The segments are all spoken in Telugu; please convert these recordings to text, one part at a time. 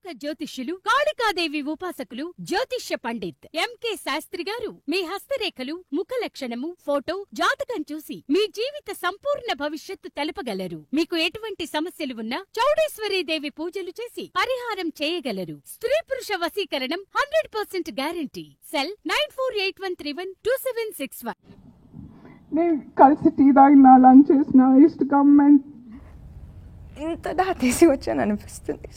ప్రముఖ జ్యోతిష్యులు కాళికాదేవి ఉపాసకులు జ్యోతిష్య పండిత్ ఎంకే శాస్త్రి గారు మీ హస్తరేఖలు, ముఖ లక్షణము, ఫోటో, జాతకం చూసి మీ జీవిత సంపూర్ణ భవిష్యత్తు తెలపగలరు. మీకు ఎటువంటి సమస్యలు ఉన్నా చౌడేశ్వరీదేవి పూజలు చేసి పరిహారం చేయగలరు. స్త్రీ పురుష వశీకరణం 100% గ్యారంటీ. సెల్ 9481312761. నేను కలిసి టీ తాగినా, లంచ్ చేసిన, ఈస్ట్ గవర్నమెంట్ ఇంత దాటేసి వచ్చాను అనిపిస్తుంది.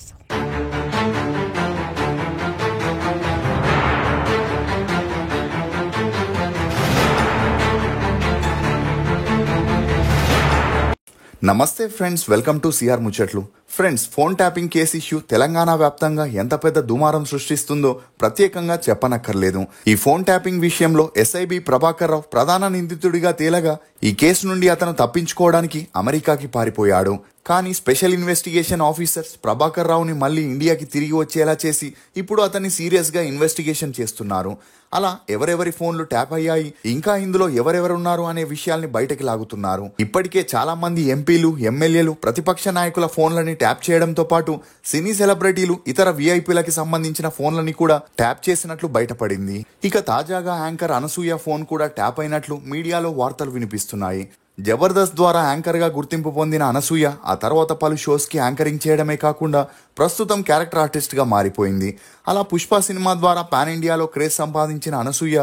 నమస్తే ఫ్రెండ్స్, వెల్కమ్ టు సిఆర్ ముచ్చట్లు. Friends, phone tapping case issue Telangana వ్యాప్తంగా ఎంత పెద్ద దుమారం సృష్టిస్తుందో ప్రత్యేకంగా చెప్పనక్కర్లేదు. ఈ ఫోన్ ట్యాపింగ్ విషయంలో ఎస్ఐబి ప్రభాకర్ రావు ప్రధాన నిందితుడిగా తేలగా ఈ కేసు నుండి అతను తప్పించుకోవడానికి అమెరికాకి పారిపోయాడు. కానీ స్పెషల్ ఇన్వెస్టిగేషన్ ఆఫీసర్స్ ప్రభాకర్ రావుని మళ్ళీ ఇండియాకి తిరిగి వచ్చేలా చేసి ఇప్పుడు అతన్ని సీరియస్ గా ఇన్వెస్టిగేషన్ చేస్తున్నారు. అలా ఎవరెవరి ఫోన్లు ట్యాప్ అయ్యాయి, ఇంకా ఇందులో ఎవరెవరున్నారు అనే విషయాల్ని బయటకి లాగుతున్నారు. ఇప్పటికే చాలా మంది ఎంపీలు, ఎమ్మెల్యేలు, ప్రతిపక్ష నాయకుల ఫోన్లని ట్యాప్ చేయడంతో పాటు సినీ సెలబ్రిటీలు, ఇతర విఐపీలకి సంబంధించిన ఫోన్లని కూడా ట్యాప్ చేసినట్లు బయటపడింది. ఇక తాజాగా యాంకర్ అనసూయ ఫోన్ కూడా ట్యాప్ అయినట్లు మీడియాలో వార్తలు వినిపిస్తున్నాయి. జబర్దస్త్ ద్వారా యాంకర్ గా గుర్తింపు పొందిన అనసూయ ఆ తర్వాత పలు షోస్ కి యాంకరింగ్ చేయడమే కాకుండా ప్రస్తుతం క్యారెక్టర్ ఆర్టిస్ట్ గా మారిపోయింది. అలా పుష్ప సినిమా ద్వారా పాన్ ఇండియాలో క్రేజ్ సంపాదించిన అనసూయ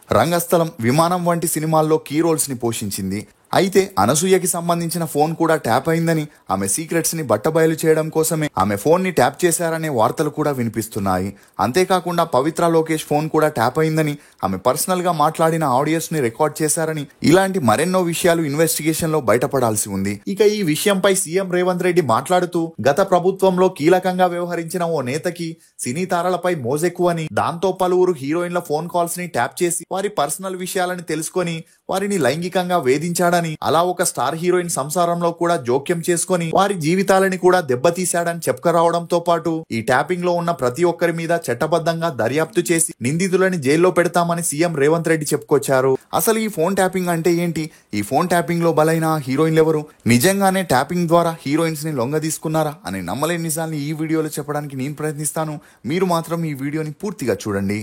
రంగస్థలం, విమానం వంటి సినిమాల్లో కీ రోల్స్ ని పోషించింది. అయితే అనసూయకి సంబంధించిన ఫోన్ కూడా ట్యాప్ అయిందని, ఆమె సీక్రెట్స్ ని బట్టబయలు చేయడం కోసమే ఆమె ఫోన్ ని ట్యాప్ చేశారనే వార్తలు కూడా వినిపిస్తున్నాయి. అంతేకాకుండా పవిత్ర లోకేష్ ఫోన్ కూడా ట్యాప్ అయిందని, ఆమె పర్సనల్ గా మాట్లాడిన ఆడియోస్ ని రికార్డ్ చేశారని, ఇలాంటి మరెన్నో విషయాలు ఇన్వెస్టిగేషన్ లో బయటపడాల్సి ఉంది. ఇక ఈ విషయంపై సీఎం రేవంత్ రెడ్డి మాట్లాడుతూ, గత ప్రభుత్వంలో కీలకంగా వ్యవహరించిన ఓ నేతకి సినీ తారలపై మోజెక్కువని, దాంతో పలువురు హీరోయిన్ల ఫోన్ కాల్స్ ని ట్యాప్ చేసి వారి పర్సనల్ విషయాలని తెలుసుకొని వారిని లైంగికంగా వేధించాడని, అలా ఒక స్టార్ హీరోయిన్ సంసారంలో కూడా జోక్యం చేసుకుని వారి జీవితాలని కూడా దెబ్బతీశాడని చెప్పుకరావడంతో పాటు ఈ ట్యాపింగ్ లో ఉన్న ప్రతి ఒక్కరి మీద చట్టబద్ధంగా దర్యాప్తు చేసి నిందితులని జైల్లో పెడతామని సీఎం రేవంత్ రెడ్డి చెప్పుకొచ్చారు. అసలు ఈ ఫోన్ ట్యాపింగ్ అంటే ఏంటి? ఈ ఫోన్ ట్యాపింగ్ లో బలైన హీరోయిన్లు ఎవరు? నిజంగానే ట్యాపింగ్ ద్వారా హీరోయిన్స్ ని లొంగ తీసుకున్నారా అనే నమ్మలేని నిజాన్ని ఈ వీడియోలో చెప్పడానికి నేను ప్రయత్నిస్తాను. మీరు మాత్రం ఈ వీడియోని పూర్తిగా చూడండి.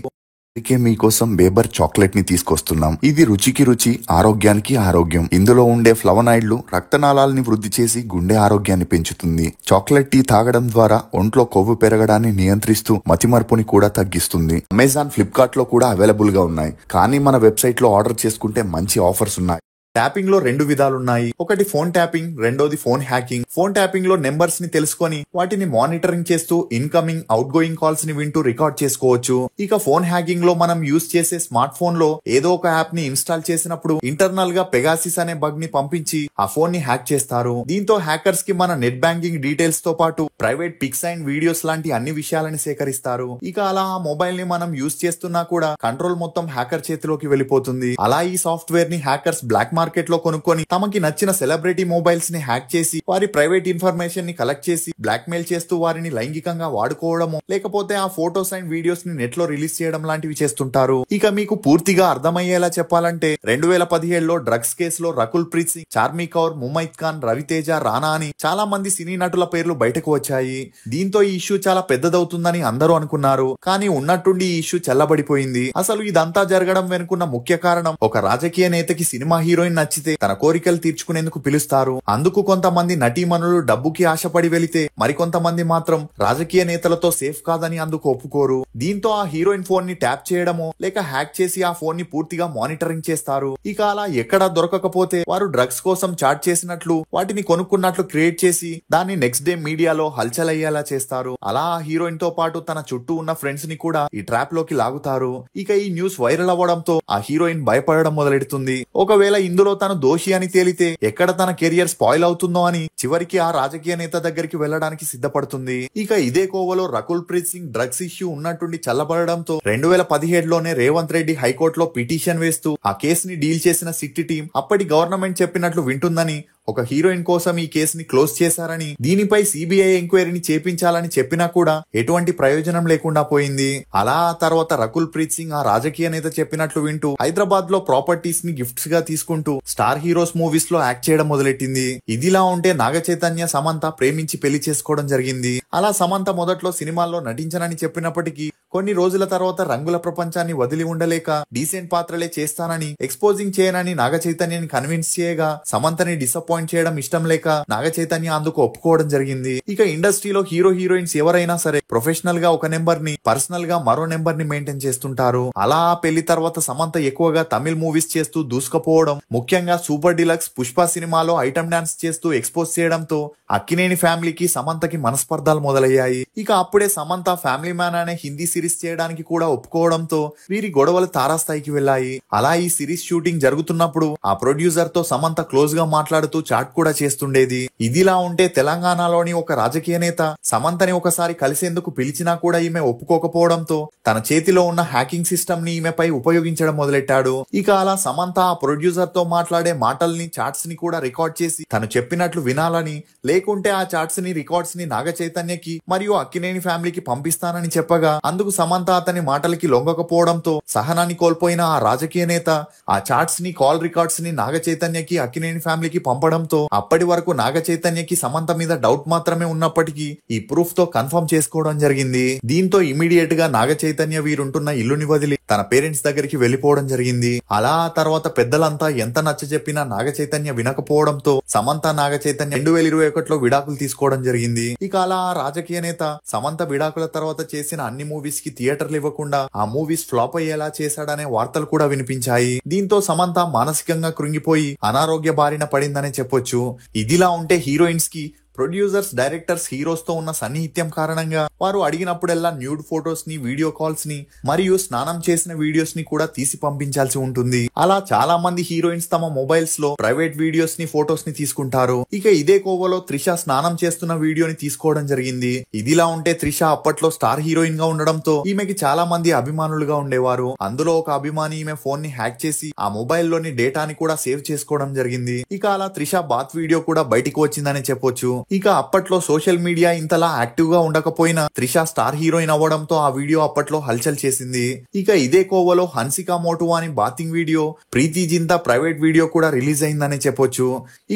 అందుకే మీకోసం బేబర్ చాక్లెట్ ని తీసుకొస్తున్నాం. ఇది రుచికి రుచి, ఆరోగ్యానికి ఆరోగ్యం. ఇందులో ఉండే ఫ్లవనాయిడ్లు రక్తనాళాలని వృద్ధి చేసి గుండె ఆరోగ్యాన్ని పెంచుతుంది. చాక్లెట్ టీ తాగడం ద్వారా ఒంట్లో కొవ్వు పెరగడాన్ని నియంత్రిస్తూ మతిమరుపుని కూడా తగ్గిస్తుంది. అమెజాన్, ఫ్లిప్కార్ట్ లో కూడా అవైలబుల్ గా ఉన్నాయి. కానీ మన వెబ్సైట్ లో ఆర్డర్ చేసుకుంటే మంచి ఆఫర్స్ ఉన్నాయి. ట్యాపింగ్ లో రెండు విధాలున్నాయి. ఒకటి ఫోన్ ట్యాపింగ్, రెండోది ఫోన్ హ్యాకింగ్. ఫోన్ ట్యాపింగ్ లో నెంబర్స్ ని తెలుసుకొని వాటిని మానిటరింగ్ చేస్తూ ఇన్కమింగ్, అవుట్ గోయింగ్ కాల్స్ ని వింటూ రికార్డ్ చేసుకోవచ్చు. ఇక ఫోన్ హ్యాకింగ్ లో మనం యూజ్ చేసే స్మార్ట్ ఫోన్ లో ఏదో ఒక యాప్ ని ఇన్స్టాల్ చేసినప్పుడు ఇంటర్నల్ గా పెగాసిస్ అనే బగ్ ని పంపించి ఆ ఫోన్ ని హ్యాక్ చేస్తారు. దీంతో హ్యాకర్స్ కి మన నెట్ బ్యాంకింగ్ డీటెయిల్స్ తో పాటు ప్రైవేట్ పిక్స్ అండ్ వీడియోస్ లాంటి అన్ని విషయాలని సేకరిస్తారు. ఇక అలా ఆ మొబైల్ ని మనం యూజ్ చేస్తున్నా కూడా కంట్రోల్ మొత్తం హ్యాకర్ చేతిలోకి వెళ్ళిపోతుంది. అలా ఈ సాఫ్ట్వేర్ ని హ్యాకర్స్ బ్లాక్ మార్కెట్ లో కొనుక్కొని తమకి నచ్చిన సెలబ్రిటీ మొబైల్స్ ని హ్యాక్ చేసి వారి ప్రైవేట్ ఇన్ఫర్మేషన్ ని కలెక్ట్ చేసి బ్లాక్ మెయిల్ చేస్తూ వారిని లైంగికంగా వాడుకోవడము, లేకపోతే ఆ ఫోటోస్ అండ్ వీడియోస్ ని నెట్ లో రిలీజ్ చేయడం లాంటివి చేస్తుంటారు. ఇక మీకు పూర్తిగా అర్థమయ్యేలా చెప్పాలంటే 2017లో డ్రగ్స్ కేసులో రకుల్ ప్రీత్ సింగ్, చార్మి కౌర్, ముమైత్ ఖాన్, రవితేజ, రానా అని చాలా మంది సినీ నటుల పేర్లు బయటకు వచ్చాయి. దీంతో ఈ ఇష్యూ చాలా పెద్దదవుతుందని అందరూ అనుకున్నారు. కానీ ఉన్నట్టుండి ఈ ఇష్యూ చల్లబడిపోయింది. అసలు ఇదంతా జరగడం వెనుకున్న ముఖ్య కారణం, ఒక రాజకీయ నేతకి సినిమా హీరోయిన్ నచ్చితే తన కోరికలు తీర్చుకునేందుకు పిలుస్తారు. అందుకు కొంతమంది నటీమణులు డబ్బుకి ఆశపడి వెళితే మరికొంతమంది మాత్రం రాజకీయ నేతలతో సేఫ్ కాదని అందుకు ఒప్పుకోరు. దీంతో ఆ హీరోయిన్ ఫోన్ ని ట్యాప్ చేయడమో లేక హ్యాక్ చేసి ఆ ఫోన్ ని పూర్తిగా మానిటరింగ్ చేస్తారు. ఇక అలా ఎక్కడా దొరకకపోతే వారు డ్రగ్స్ కోసం చాట్ చేసినట్లు, వాటిని కొనుక్కున్నట్లు క్రియేట్ చేసి దాన్ని నెక్స్ట్ డే మీడియాలో హల్చల్ అయ్యేలా చేస్తారు. అలా ఆ హీరోయిన్ తో పాటు తన చుట్టూ ఉన్న ఫ్రెండ్స్ ని కూడా ఈ ట్రాప్ లోకి లాగుతారు. ఇక ఈ న్యూస్ వైరల్ అవ్వడంతో ఆ హీరోయిన్ భయపడడం మొదలెడుతుంది. ఒకవేళ ఇందులో తను దోషి అని తేలితే ఎక్కడ తన కెరియర్ స్పాయిల్ అవుతుందో అని చివరికి ఆ రాజకీయ నేత దగ్గరికి వెళ్లడానికి సిద్ధపడుతుంది. ఇక ఇదే కోవలో రకుల్ ప్రీత్ సింగ్ డ్రగ్స్ ఇష్యూ ఉన్నట్టుండి చల్లబడడంతో 2017లోనే రేవంత్ రెడ్డి హైకోర్టులో పిటిషన్ వేస్తూ ఆ కేసుని డీల్ చేసిన సిట్ టీం అప్పటి గవర్నమెంట్ చెప్పినట్లు వింటుందని ఒక హీరోయిన్ కోసం ఈ కేసుని క్లోజ్ చేశారని, దీనిపై సిబిఐ ఎంక్వైరీని చేపించాలని చెప్పినా కూడా ఎటువంటి ప్రయోజనం లేకుండా పోయింది. అలా ఆ తర్వాత రకుల్ ప్రీత్ సింగ్ ఆ రాజకీయ నేత చెప్పినట్లు వింటూ హైదరాబాద్ లో ప్రాపర్టీస్ ని గిఫ్ట్స్ గా తీసుకుంటూ స్టార్ హీరోస్ మూవీస్ లో యాక్ట్ చేయడం మొదలెట్టింది. ఇదిలా ఉంటే నాగ చైతన్య సమంత ప్రేమించి పెళ్లి చేసుకోవడం జరిగింది. అలా సమంత మొదట్లో సినిమాల్లో నటించనని చెప్పినప్పటికీ కొన్ని రోజుల తర్వాత రంగుల ప్రపంచాన్ని వదిలి ఉండలేక డీసెంట్ పాత్రలే చేస్తానని, ఎక్స్పోజింగ్ చేయనని నాగ చైతన్యని కన్విన్స్ చేయగా సమంతని డిసప్పాయింట్ చేయడం ఇష్టం లేక నాగ చైతన్య అందుకు ఒప్పుకోవడం జరిగింది. ఇక ఇండస్ట్రీలో హీరో హీరోయిన్స్ ఎవరైనా సరే ప్రొఫెషనల్ గా ఒక నెంబర్ ని, పర్సనల్ గా మరో నెంబర్ ని మెయింటైన్ చేస్తుంటారు. అలా పెళ్లి తర్వాత సమంత ఎక్కువగా తమిళ్ మూవీస్ చేస్తూ దూసుకుపోవడం, ముఖ్యంగా సూపర్ డిలక్స్ పుష్ప సినిమాలో ఐటమ్ డాన్స్ చేస్తూ ఎక్స్పోజ్ చేయడంతో అక్కినేని ఫ్యామిలీకి సమంతకి మనస్పర్ధాలు మొదలయ్యాయి. ఇక అప్పుడే సమంత ఫ్యామిలీ మ్యాన్ అనే హిందీ సిరీస్ చేయడానికి కూడా ఒప్పుకోవడంతో వీరి గొడవలు తారాస్థాయికి వెళ్లాయి. అలా ఈ సిరీస్ షూటింగ్ జరుగుతున్నప్పుడు ఆ ప్రొడ్యూసర్ తో సమంత క్లోజ్ గా మాట్లాడుతూ చాట్ కూడా చేస్తుండేది. ఇదిలా ఉంటే తెలంగాణలోని ఒక రాజకీయ నేత సమంతని ఒకసారి కలిసేందుకు పిలిచినా కూడా ఈమె ఒప్పుకోకపోవడంతో తన చేతిలో ఉన్న హ్యాకింగ్ సిస్టమ్ ని ఈమెపై ఉపయోగించడం మొదలెట్టాడు. ఇక అలా సమంత ఆ ప్రొడ్యూసర్ తో మాట్లాడే మాటల్ని, చాట్స్ ని కూడా రికార్డ్ చేసి తను చెప్పినట్లు వినాలని, లేకుంటే ఆ చాట్స్ ని, రికార్డ్స్ ని నాగ చైతన్యకి మరియు అక్కినేని ఫ్యామిలీకి పంపిస్తానని చెప్పగా అందుకు సమంత అతని మాటలకి లొంగకపోవడంతో సహనాన్ని కోల్పోయిన ఆ రాజకీయ నేత ఆ చాట్స్ ని, కాల్ రికార్డ్స్ ని నాగ చైతన్యకి, అక్కినేని ఫ్యామిలీకి పంపడంతో అప్పటి వరకు నాగ చైతన్యకి సమంత మీద డౌట్ మాత్రమే ఉన్నప్పటికీ ఈ ప్రూఫ్ తో కన్ఫర్మ్ చేసుకోవడం జరిగింది. దీంతో ఇమీడియట్ గా నాగ చైతన్య వీరుంటున్న ఇల్లుని వదిలి తన పేరెంట్స్ దగ్గరికి వెళ్లిపోవడం జరిగింది. అలా ఆ తర్వాత పెద్దలంతా ఎంత నచ్చ చెప్పినా నాగ చైతన్య వినకపోవడంతో సమంత, నాగ చైతన్య 2021లో విడాకులు తీసుకోవడం జరిగింది. ఇక అలా ఆ రాజకీయ నేత సమంత విడాకుల తర్వాత చేసిన అన్ని మూవీస్ కి థియేటర్లు ఇవ్వకుండా ఆ మూవీస్ ఫ్లాప్ అయ్యేలా చేశాడనే వార్తలు కూడా వినిపించాయి. దీంతో సమంత మానసికంగా కృంగిపోయి అనారోగ్య బారిన పడిందనే చెప్పొచ్చు. ఇదిలా ఉంటే హీరోయిన్స్ కి ప్రొడ్యూసర్స్, డైరెక్టర్స్ హీరోస్ తో ఉన్న సన్నిహిత్యం కారణంగా వారు అడిగినప్పుడల్లా న్యూడ్ ఫొటోస్ ని, వీడియో కాల్స్ ని మరియు స్నానం చేసిన వీడియోస్ ని కూడా తీసి పంపించాల్సి ఉంటుంది. అలా చాలా మంది హీరోయిన్స్ తమ మొబైల్స్ లో ప్రైవేట్ వీడియోస్ ని, ఫొటోస్ ని తీసుకుంటారు. ఇక ఇదే కోవలో త్రిష స్నానం చేస్తున్న వీడియోని తీసుకోవడం జరిగింది. ఇదిలా ఉంటే త్రిష అప్పట్లో స్టార్ హీరోయిన్ గా ఉండడంతో ఈమెకి చాలా మంది అభిమానులుగా ఉండేవారు. అందులో ఒక అభిమాని ఈమె ఫోన్ ని హ్యాక్ చేసి ఆ మొబైల్లోని డేటాని కూడా సేవ్ చేసుకోవడం జరిగింది. ఇక అలా త్రిష బాత్ వీడియో కూడా బయటికి వచ్చిందని చెప్పొచ్చు. ఇక అప్పట్లో సోషల్ మీడియా ఇంతలా యాక్టివ్ గా ఉండకపోయినా త్రిష స్టార్ హీరోయిన్ అవ్వడంతో ఆ వీడియో అప్పట్లో హల్చల్ చేసింది. ఇక ఇదే కోవలో హన్సికా మోటువాని బాతింగ్ వీడియో, ప్రీతి జింతా ప్రైవేట్ వీడియో కూడా రిలీజ్ అయిందని చెప్పొచ్చు.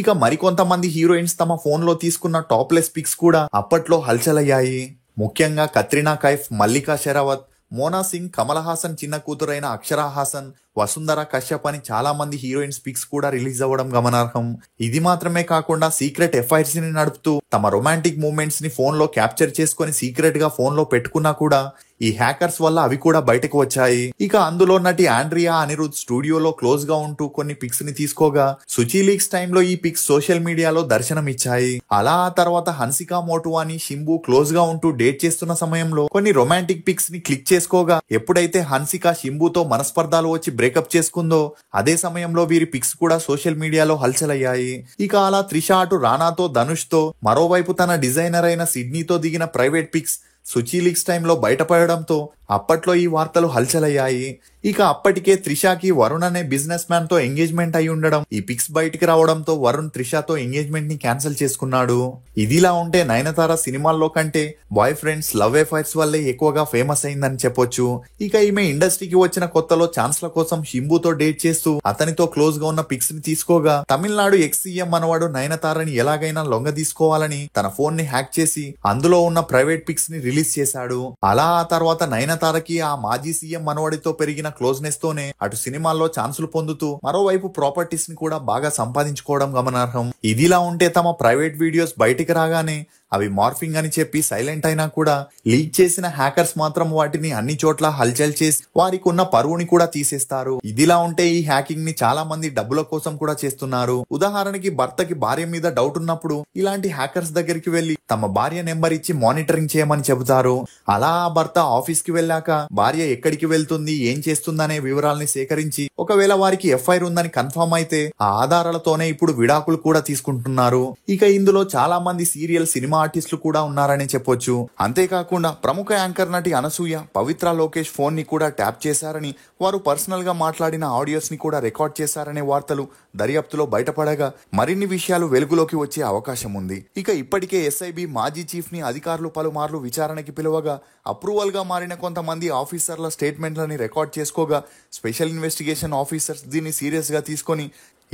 ఇక మరికొంతమంది హీరోయిన్స్ తమ ఫోన్ లో తీసుకున్న టాప్లెస్ పిక్స్ కూడా అప్పట్లో హల్చల్ అయ్యాయి. ముఖ్యంగా కత్రినా కైఫ్, మల్లికా షెరావత్, మోనా సింగ్, కమల్ హాసన్ చిన్న కూతురైన అక్షరా హాసన్, వసుంధర కశ్యప్ అని చాలా మంది హీరోయిన్స్ పిక్స్ కూడా రిలీజ్ అవ్వడం గమనార్హం. ఇది మాత్రమే కాకుండా సీక్రెట్ ఎఫ్ఐఆర్స్ ని నడుపుతూ తమ రొమాంటిక్ మూమెంట్స్ ని ఫోన్ లో క్యాప్చర్ చేసుకుని సీక్రెట్ గా ఫోన్ లో పెట్టుకున్నా కూడా ఈ హ్యాకర్స్ వల్ల అవి కూడా బయటకు వచ్చాయి. ఇక అందులో నటి ఆండ్రియా అనిరుద్ స్టూడియోలో క్లోజ్ గా ఉంటూ కొన్ని పిక్స్ ని తీసుకోగా సుచి లీక్స్ టైంలో ఈ పిక్స్ సోషల్ మీడియాలో దర్శనం ఇచ్చాయి. అలా ఆ తర్వాత హన్సికా మోటువాని, షింబు క్లోజ్ గా ఉంటూ డేట్ చేస్తున్న సమయంలో కొన్ని రొమాంటిక్ పిక్స్ ని క్లిక్ చేసుకోగా ఎప్పుడైతే హన్సికా షింబుతో మనస్పర్ధాలు వచ్చి బ్రేకప్ చేసుకుందో అదే సమయంలో వీరి పిక్స్ కూడా సోషల్ మీడియాలో హల్చల్ అయ్యాయి. ఇక అలా త్రిష అటు రానాతో, ధనుష్ తో, మరోవైపు తన డిజైనర్ అయిన సిడ్నీతో దిగిన ప్రైవేట్ పిక్స్ సుచి లీక్స్ టైంలో బయటపడడంతో అప్పట్లో ఈ వార్తలు హల్చల్ అయ్యాయి. ఇక అప్పటికే త్రిషకి వరుణ్ అనే బిజినెస్ మ్యాన్ తో ఎంగేజ్మెంట్ అయి ఉండడం, ఈ పిక్స్ బయటికి రావడంతో వరుణ్ త్రిషతో ఎంగేజ్మెంట్ ని క్యాన్సిల్ చేసుకున్నాడు. ఇదిలా ఉంటే నయనతార సినిమాల్లో కంటే బాయ్ ఫ్రెండ్స్, లవ్ అఫైర్స్ వల్లే ఎక్కువగా ఫేమస్ అయిందని చెప్పొచ్చు. ఇక ఈమె ఇండస్ట్రీకి వచ్చిన కొత్తలో ఛాన్స్ల కోసం షింబుతో డేట్ చేస్తూ అతనితో క్లోజ్ గా ఉన్న పిక్స్ ని తీసుకోగా తమిళనాడు ఎక్స్ సీఎం మనవాడు నయనతారని ఎలాగైనా లొంగ తీసుకోవాలని తన ఫోన్ ని హ్యాక్ చేసి అందులో ఉన్న ప్రైవేట్ పిక్స్ ని రిలీజ్ చేశాడు. అలా ఆ తర్వాత నయనతారకి ఆ మాజీ సీఎం మనవడితో పెరిగిన క్లోజ్నెస్ తోనే అటు సినిమాల్లో ఛాన్సులు పొందుతూ మరోవైపు ప్రాపర్టీస్ ని కూడా బాగా సంపాదించుకోవడం గమనార్హం. ఇదిలా ఉంటే తమ ప్రైవేట్ వీడియోస్ బయటికి రాగానే అవి మార్ఫింగ్ అని చెప్పి సైలెంట్ అయినా కూడా లీక్ చేసిన హ్యాకర్స్ మాత్రం వాటిని అన్ని చోట్ల హల్చల్ చేసి వారికి ఉన్న పరువుని కూడా తీసేస్తారు. ఇదిలా ఉంటే ఈ హ్యాకింగ్ ని చాలా మంది డబ్బుల కోసం కూడా చేస్తున్నారు. ఉదాహరణకి భర్తకి భార్య మీద డౌట్ ఉన్నప్పుడు ఇలాంటి హ్యాకర్స్ దగ్గరికి వెళ్లి తమ భార్య నెంబర్ ఇచ్చి మానిటరింగ్ చేయమని చెబుతారు. అలా ఆ భర్త ఆఫీస్ కి వెళ్ళాక భార్య ఎక్కడికి వెళ్తుంది, ఏం చేస్తుందనే వివరాలని సేకరించి ఒకవేళ వారికి ఎఫ్ఐఆర్ ఉందని కన్ఫర్మ్ అయితే ఆ ఆధారాలతోనే ఇప్పుడు విడాకులు కూడా తీసుకుంటున్నారు. ఇక ఇందులో చాలా మంది సీరియల్, సినిమా ఆర్టిస్టులు కూడా ఉన్నారని చెప్పొచ్చు. అంతేకాకుండా ప్రముఖ యాంకర్ నటి అనసూయ పవిత్ర లోకేష్ ఫోన్ ని కూడా ట్యాప్ చేశారని, వారు పర్సనల్ గా మాట్లాడిన ఆడియోస్ ని కూడా రికార్డ్ చేశారనే వార్తలు దర్యాప్తులో బయటపడగా మరిన్ని విషయాలు వెలుగులోకి వచ్చే అవకాశం ఉంది. ఇక ఇప్పటికే ఎస్ఐబి మాజీ చీఫ్ ని అధికారులు పలుమార్లు విచారణకి పిలువగా అప్రూవల్ గా మారిన కొంతమంది ఆఫీసర్ల స్టేట్మెంట్లని రికార్డ్ చేసుకోగా స్పెషల్ ఇన్వెస్టిగేషన్ ఆఫీసర్స్ దీన్ని సీరియస్ గా తీసుకొని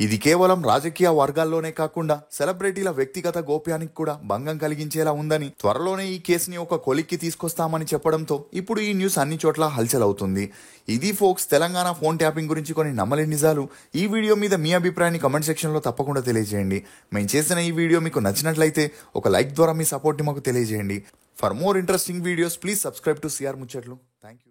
ఇది కేవలం రాజకీయ వర్గాల్లోనే కాకుండా సెలబ్రిటీల వ్యక్తిగత గోప్యానికి కూడా భంగం కలిగించేలా ఉందని, త్వరలోనే ఈ కేసుని ఒక కొలిక్కి తీసుకొస్తామని చెప్పడంతో ఇప్పుడు ఈ న్యూస్ అన్ని చోట్ల హల్చల్ అవుతుంది. ఇది ఫోక్స్ తెలంగాణ ఫోన్ ట్యాపింగ్ గురించి కొన్ని నమ్మలేని నిజాలు. ఈ వీడియో మీద మీ అభిప్రాయాన్ని కమెంట్ సెక్షన్ లో తప్పకుండా తెలియజేయండి. మేము చేసిన ఈ వీడియో మీకు నచ్చినట్లయితే ఒక లైక్ ద్వారా మీ సపోర్ట్ ని మాకు తెలియజేయండి. For more interesting videos please subscribe to CR Muchchatlu. Thank you.